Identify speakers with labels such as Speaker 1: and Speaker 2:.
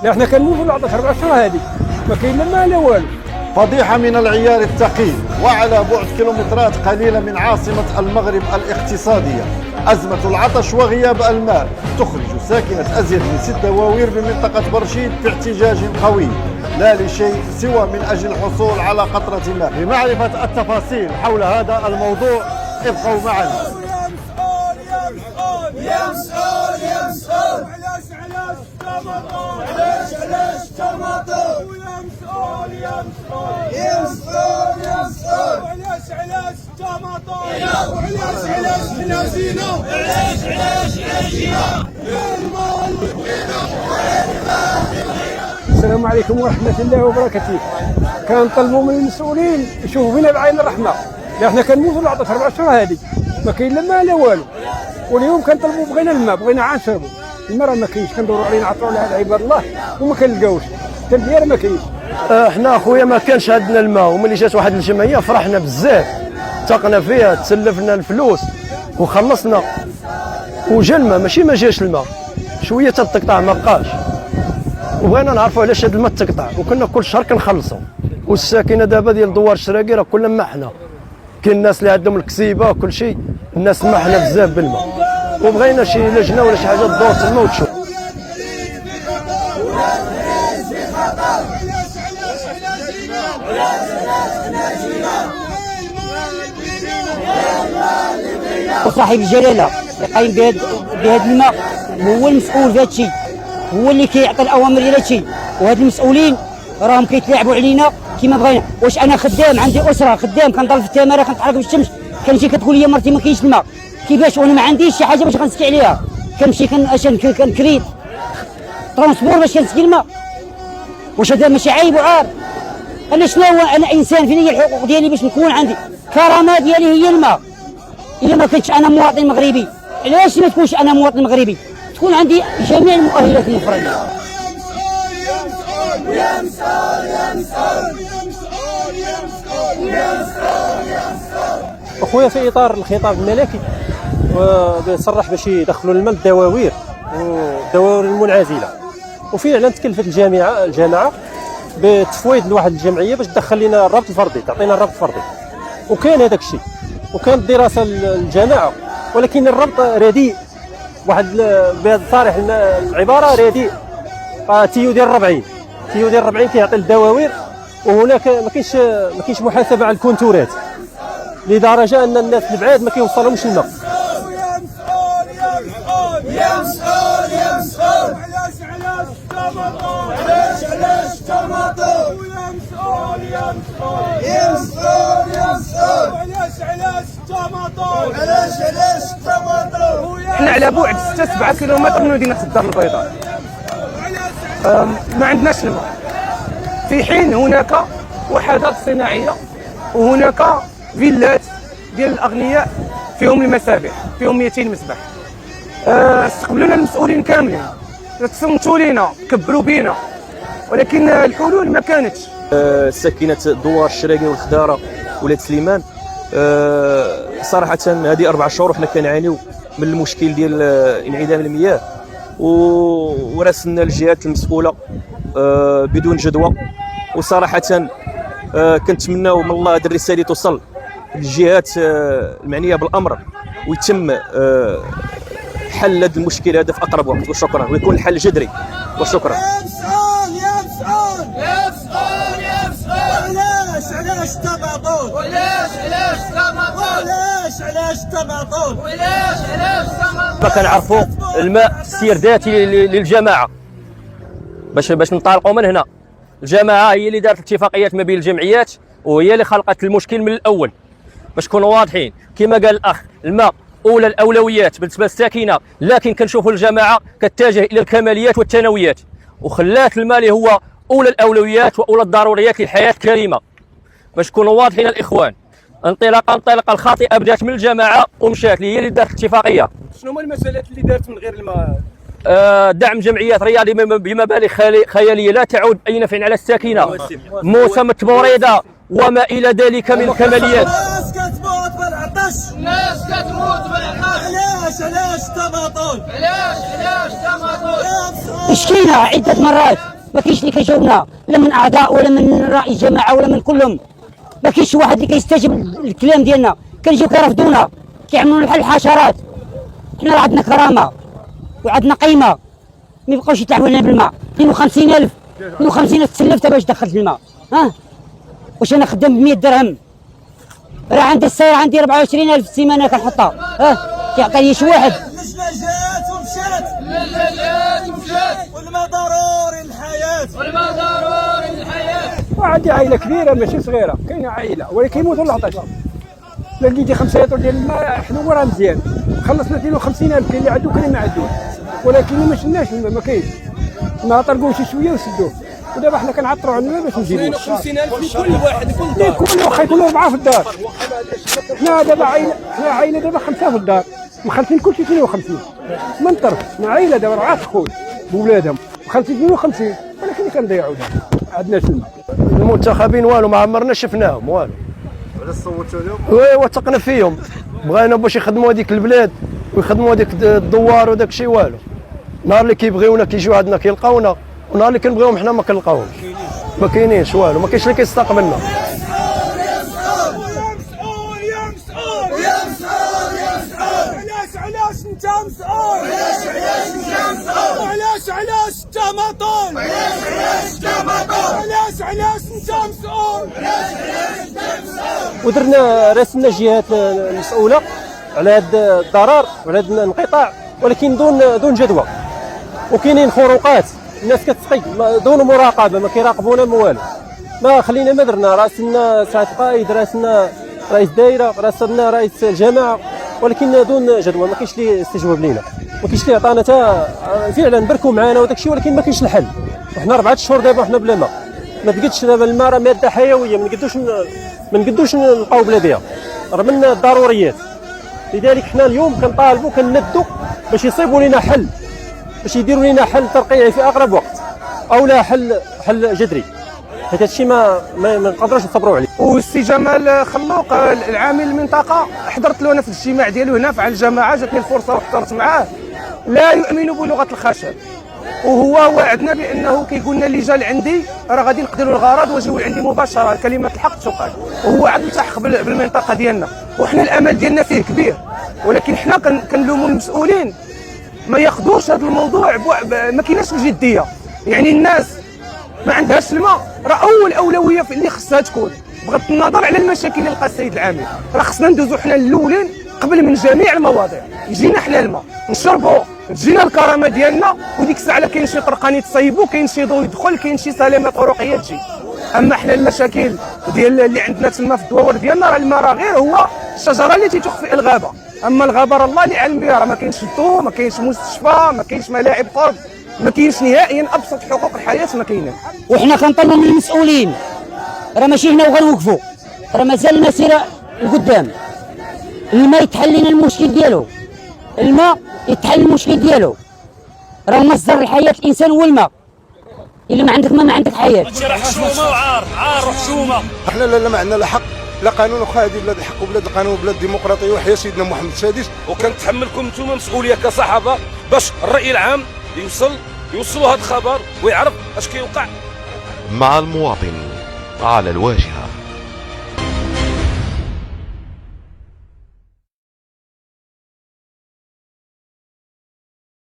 Speaker 1: احنا كنموتوا العطش 4 شهور هذه ما كاين لا ماء لا والو.
Speaker 2: فضيحة من العيار الثقيل وعلى بعد كيلومترات قليلة من عاصمة المغرب الاقتصادية. أزمة العطش وغياب الماء تخرج ساكنة أزيد من 6 دواوير بمنطقة برشيد في احتجاج قوي لا لشيء سوى من أجل الحصول على قطرة ماء. لمعرفة التفاصيل حول هذا الموضوع ابقوا معنا.
Speaker 3: يا مسؤول يا مسؤول علاش الطماطم علاش الطماطم يا مسؤول يا مسؤول يا مسؤول يا مسؤول علاش الطماطم وعلاش حنا جينا علاش جينا
Speaker 1: السلام عليكم ورحمة الله وبركاته. كنطلبوا من المسؤولين يشوفوا فينا بعين الرحمة، احنا كنموتوا العطش 4 شهور هذه ما كاين لا ماء لا والو. واليوم كنطلبوا بغينا الماء، بغينا عاد نشربوا، الماء راه ما كاينش، كندوروا عليه نعطروا على عباد الله وما كنلقاوش، التلبيه ما كاينش.
Speaker 4: احنا اخويا ما كانش عندنا الماء، وملي جات واحد الجمعيه فرحنا بزاف، ثقنا فيها، تسلفنا الفلوس وخلصنا وجا الماء، ماشي ما جاش الماء، شويه تتقطع ما بقاش، وبغينا نعرفوا علاش هذا الماء تقطع، وكنا كل شهر كنخلصوا. والساكنه دابا ديال دوار الشراقي راه كلها محنه، كاين الناس اللي عندهم الكسيبه كل شيء، الناس محنه بزاف بالماء، وبغينا شي لجنه ولا شي حاجه تدور تما وتشوف.
Speaker 5: وصاحب الجلاله قايم بهذا الماء هو المسؤول في هذا الشيء، هو اللي كيعطي الاوامر ديال هذا الشيء، وهاد المسؤولين راهم كيتلاعبوا علينا كما بغينا. واش انا خدام عندي اسره خدام كنضل في التماره كنتحرك في الشمس، كنمشي كتقول لي مرتي ما كاينش الماء، كيفاش وانا ما عنديش شي حاجه باش غنسكي عليها؟ كنمشي كنكريت ترونسبور باش كنسكي الماء. واش هذا ماشي عيب وعار؟ انا شنو هو؟ انا انسان، فين هي الحقوق ديالي باش نكون عندي كرامه ديالي هي الماء. الا ما كنتش انا مواطن مغربي، علاش ما تكونش انا مواطن مغربي؟ تكون عندي جميع المؤهلات المفردة.
Speaker 3: يا مسؤول يا مسؤول يا مسؤول يا مسؤول يا مسؤول يا مسؤول.
Speaker 6: اخويا في اطار الخطاب الملكي صرح باش يدخلوا الماء للدواوير والدواوير المنعزله، وفعلا تكلفت الجامعه بتفويض لواحد الجمعيه باش تدخل لنا الربط الفردي، تعطينا الربط الفردي، وكاين هذاك الشيء وكانت دراسه الجامعه، ولكن الربط رديء، واحد بهذا صريح العباره رديء. تيو ديال 40 كيعطي للدواوير، وهناك ما كاينش محاسبه على الكونتورات، لدرجه ان الناس البعاد ما كيوصلهمش الماء.
Speaker 3: يا مسؤول يا مسؤول يا مسؤول يا مسؤول علاش الطماطم علاش الطماطم يا مسؤول يا مسؤول يا مسؤول يا مسؤول علاش الطماطم علاش الطماطم.
Speaker 7: احنا على بعد 6-7 كيلومتر من مدينه الدار البيضاء، ما عندناش الماء، في حين هناك وحدات صناعيه وهناك فيلات ديال الاغنياء فيهم المسابح، فيهم 200 مسبح. استقبلونا المسؤولين كاملين، تصنتوا لينا، كبروا بينا، ولكن الحلول ما كانتش.
Speaker 8: ساكنه دوار الشراقي والخداره ولاد سليمان، صراحه هذه 4 شهور وحنا كنعانيو من المشكل ديال انعدام المياه، وراسلنا الجهات المسؤوله بدون جدوى. وصراحه كنتمناو من الله هذه الرساله توصل للجهات المعنيه بالامر، ويتم حل هذا المشكل هذا في اقرب وقت، وشكرا، ويكون الحل جذري، وشكرا.
Speaker 3: يا مسؤول يا مسؤول يا مسؤول يا مسؤول علاش الطماطم علاش الطماطم
Speaker 4: ما كنعرفوا الماء استردادي للجماعه باش ننطلقوا من هنا. الجماعه هي اللي دارت اتفاقيات ما بين الجمعيات، وهي اللي خلقت المشكل من الاول. باش نكونوا واضحين، كما قال الاخ، الماء اولى الاولويات بالنسبه للساكنه، لكن كنشوفوا الجماعه كتتجه الى الكماليات والثانويات، وخلات الماء اللي هو اولى الاولويات واولى الضروريات للحياه الكريمه. باش نكونوا واضحين الاخوان، الانطلاقه الخاطئه بدات من الجماعه ومشات هي اللي دارت اتفاقيه.
Speaker 7: شنو هما المسالات اللي دارت من غير الماء؟
Speaker 4: دعم جمعيات رياضيه بمبالغ خياليه لا تعود اي نفع على الساكنه، موسم التمريضه وما الى ذلك من الكماليات.
Speaker 3: الناس كتموت بالعطش؟ علاش تباطل؟ علاش تباطل؟
Speaker 5: شكينا عدة مرات ما كاينش اللي كيجاوبنا، لا من اعضاء ولا من رئيس الجماعه ولا من كلهم. ما كاينش واحد اللي كيستجيب للكلام ديالنا، كنجيو كيرفضونا كيعملونا بحال الحشرات. حنا راه عندنا كرامه وعندنا قيمه، ما يبقاوش يتلاعبوا لنا بالماء. 52,000 تسلفت باش دخلت الماء. واش انا خدام ب 100 درهم؟ راه عندي السير عندي 24,000 في السيمانه كنحطها. كيعطيني شي واحد.
Speaker 3: اللجنه جات ومشات والما ضروري الحياه.
Speaker 1: وعندي عائله كبيره ماشي صغيره، كاينه عائله ولكن كيموتوا العطش. لا لقيتي 5 لتر ديال الماء حلو راه مزيان، خلصنا 52,000. كاين اللي عنده كاين اللي ما عندوش، ولكن ما شناش الماء، ما كاينش. ما طرقوه شي شويه وسدوه، ودابا حنا كنعطروا على الماء باش نجيبوه.
Speaker 7: 50,000 لكل واحد
Speaker 1: كل واحد يكونوا 4 في الدار. حنا دابا عائله دابا 5 في الدار، مخلصين كلشي 52 من طرف. مع عائله دابا 4 خوت بولادهم مخلصين 52، ولكن كنضيعوا دابا ما عندناش الماء.
Speaker 9: المنتخبين والو ما عمرنا شفناهم والو.
Speaker 2: علاش صوتوا لهم؟
Speaker 9: وثقنا فيهم، بغينا باش يخدموا هذيك البلاد ويخدموا هذيك الدوار وداك الشيء والو. نهار اللي كيبغيونا كيجيو عندنا كيلقاونا، ونهار اللي كنبغيوهم حنا ما كنلقاوهمش. ما كاينينش والو، ما كاينش اللي كيستقبلنا.
Speaker 3: علاش انت مسؤول؟ علاش انت مطول؟ علاش انت مسؤول؟
Speaker 6: ودرنا راسلنا الجهات المسؤوله على هذا الضرر وعلى هذا الانقطاع، ولكن دون جدوى. وكاينين خروقات، الناس كتسقي دون مراقبه، ما كيراقبونا ما والو. ما خلينا ما درنا، راسلنا سعاده القائد، راسلنا رئيس الدائره، راسلنا رئيس الجماعه، ولكن دون جدوى. ما كاينش اللي استجواب لينا، ما كاينش اللي عطانا فعلا بركوا معنا وداك الشيء، ولكن ما كاينش الحل. وحنا 4 اشهر دابا وحنا بلا ماء، ما تقدش. دابا الماء راه ماده حيويه، ما نقدوش نلقاو بلا بها، راه من الضروريات. لذلك حنا اليوم كنطالبوا كندوا باش يصيبوا لنا حل، باش يديروا لنا حل ترقيعي في اقرب وقت، او لا حل جذري، حيت هادشي ما نقدروش نصبروا عليه.
Speaker 7: والسي جمال خلوق العامل المنطقه حضرت له انا في الاجتماع ديالو هنا فعل الجماعه، جاتني الفرصه وحضرت معاه. لا يؤمن بلغه الخشب، وهو وعدنا بانه كيقول لنا اللي جا لعندي راه غادي نقدروا الغرض واجيو عندي مباشره، كلمه الحق تقال. وهو عاد ملتحق بالمنطقه ديالنا، وحنا الامل ديالنا فيه كبير، ولكن حنا كنلوموا المسؤولين ما ياخذوش هذا الموضوع ما كايناش الجديه. يعني الناس ما عندهاش الماء، راه اول اولويه في اللي خصها تكون، بغض النظر على المشاكل اللي لقى السيد العامل، راه خصنا ندوزو حنا الاولين قبل من جميع المواضيع. يجينا حنا الماء نشربوا، تجينا الكرامه ديالنا، وديك الساعه كاين شي طرقان يتصيبوا، كاين شي ضوء يدخل، كاين شي سلامه طرقيه تجي. اما حنا المشاكل ديال اللي عندنا تما في الدواور ديالنا، راه الماء راه غير هو الشجره اللي تيتخفي الغابه، اما الغابه راه الله اللي علم بها، راه ما كاينش الضوء، ما كاينش مستشفى، ما كاينش ملاعب قرب، ما كاينش نهائيا ابسط حقوق الحياه ما كايناش.
Speaker 5: وحنا كنطلبوا من المسؤولين، راه ماشي هنا وغنوقفوا، راه مازال المسيره لقدام. الماء يتحل لنا المشكل ديالو، الماء يتحل المشكل ديالو، راه مصدر الحياه الانسان هو الماء. الا ما عندك ما عندك حياه.
Speaker 10: راه حشومه وعار وحشومه.
Speaker 11: احنا لا ما عندنا لا حق لا قانون، وخا هذه بلاد الحق وبلاد القانون وبلاد الديمقراطيه وحياه سيدنا محمد السادس.
Speaker 10: وكنتحملكم انتم مسؤوليه كصحافه باش الراي العام يوصلوا هذا الخبر ويعرف اش كيوقع.
Speaker 12: مع المواطن على الواجهه.